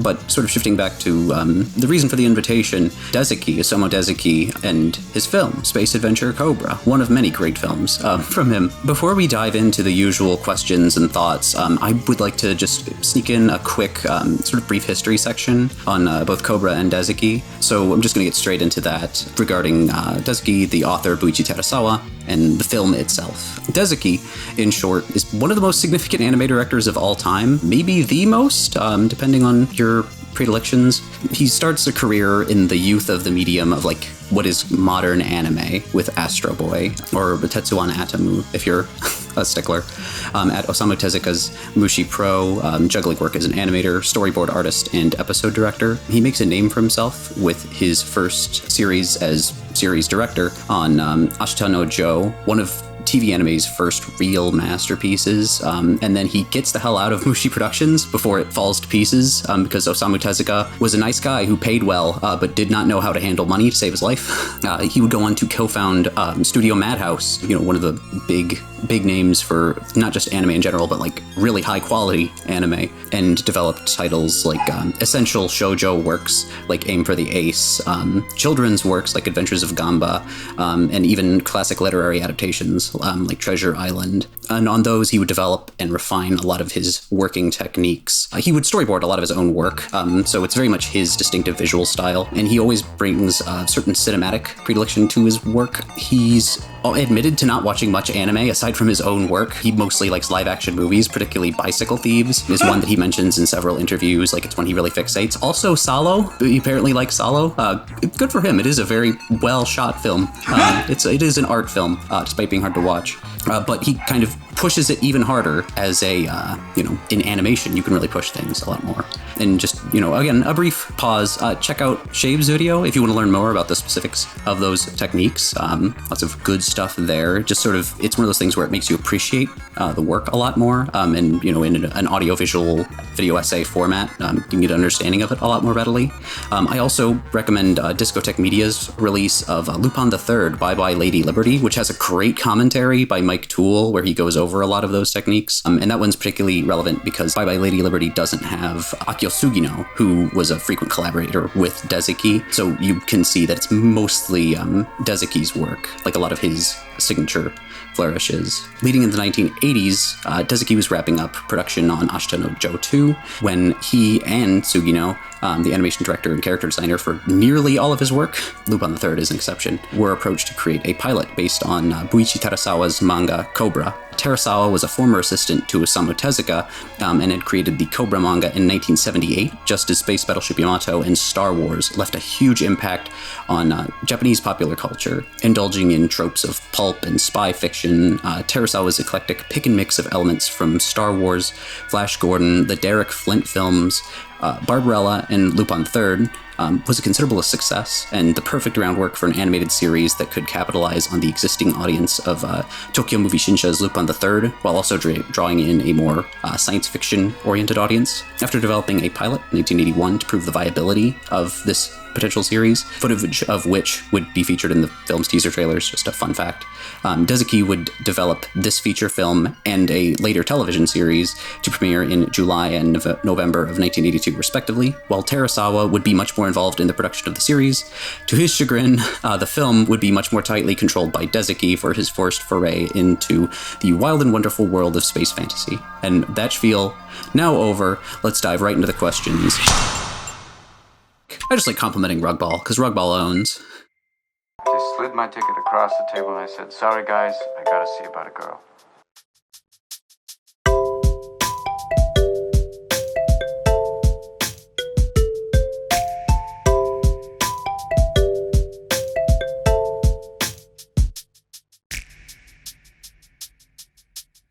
But sort of shifting back to the reason for the invitation, Osamu Dezaki, and his film, Space Adventure Cobra, one of many great films from him. Before we dive into the usual questions and thoughts, I would like to just sneak in a quick sort of brief history section on both Cobra and Dezaki. So I'm just going to get straight into that regarding Dezaki, the author Buichi Terasawa, and the film itself. Dezaki, in short, is one of the most significant anime directors of all time, maybe the most, depending on your predilections. He starts a career in the youth of the medium of like what is modern anime with Astro Boy, or Tetsuwan Atomu if you're a stickler, at Osamu Tezuka's Mushi Pro, juggling work as an animator, storyboard artist, and episode director. He makes a name for himself with his first series as series director on Ashita no Joe, one of TV anime's first real masterpieces, and then he gets the hell out of Mushi Productions before it falls to pieces, because Osamu Tezuka was a nice guy who paid well, but did not know how to handle money to save his life. He would go on to co-found Studio Madhouse, one of the big names for not just anime in general, but like really high quality anime, and developed titles like essential shoujo works like Aim for the Ace, children's works like Adventures of Gamba, and even classic literary adaptations like Treasure Island. And on those, he would develop and refine a lot of his working techniques. He would storyboard a lot of his own work, so it's very much his distinctive visual style, and he always brings a certain cinematic predilection to his work. He's admitted to not watching much anime aside from his own work. He mostly likes live-action movies, particularly Bicycle Thieves is one that he mentions in several interviews, like it's one he really fixates. Also Salo, he apparently likes Salo. Good for him. It is a very well-shot film. It is an art film, despite being hard to watch. But he kind of pushes it even harder as a, in animation, you can really push things a lot more. And just, again, a brief pause. Check out Shaybs' video if you want to learn more about the specifics of those techniques. Lots of good stuff there. Just sort of, it's one of those things where it makes you appreciate the work a lot more. And, in an audiovisual video essay format, you can get an understanding of it a lot more readily. I also recommend Discotheque Media's release of Lupin III, Bye Bye Lady Liberty, which has a great commentary by Mike Toole, where he goes over a lot of those techniques. And that one's particularly relevant because Bye Bye Lady Liberty doesn't have Akio Sugino, who was a frequent collaborator with Dezaki. So you can see that it's mostly Dezaki's work, like a lot of his signature flourishes. Leading in the 1980s, Dezaki was wrapping up production on Ashita no Joe 2 when he and Sugino, the animation director and character designer for nearly all of his work, Lupin III is an exception, were approached to create a pilot based on Buichi Terasawa's manga Cobra. Terasawa was a former assistant to Osamu Tezuka and had created the Cobra manga in 1978, just as Space Battleship Yamato and Star Wars left a huge impact on Japanese popular culture. Indulging in tropes of pulp and spy fiction, Terasawa's eclectic pick and mix of elements from Star Wars, Flash Gordon, the Derek Flint films, Barbarella, and Lupin III was a considerable success and the perfect groundwork for an animated series that could capitalize on the existing audience of Tokyo Movie Shinsha's Lupin III, while also drawing in a more science fiction-oriented audience. After developing a pilot in 1981 to prove the viability of this potential series, footage of which would be featured in the film's teaser trailers, just a fun fact, Dezaki would develop this feature film and a later television series to premiere in July and November of 1982, respectively, while Terasawa would be much more involved in the production of the series. To his chagrin, the film would be much more tightly controlled by Dezaki for his first foray into the wild and wonderful world of space fantasy. And that spiel now over, let's dive right into the questions. I just like complimenting Rugball, because Rugball owns. I slid my ticket across the table and I said, "Sorry guys, I gotta see about a girl."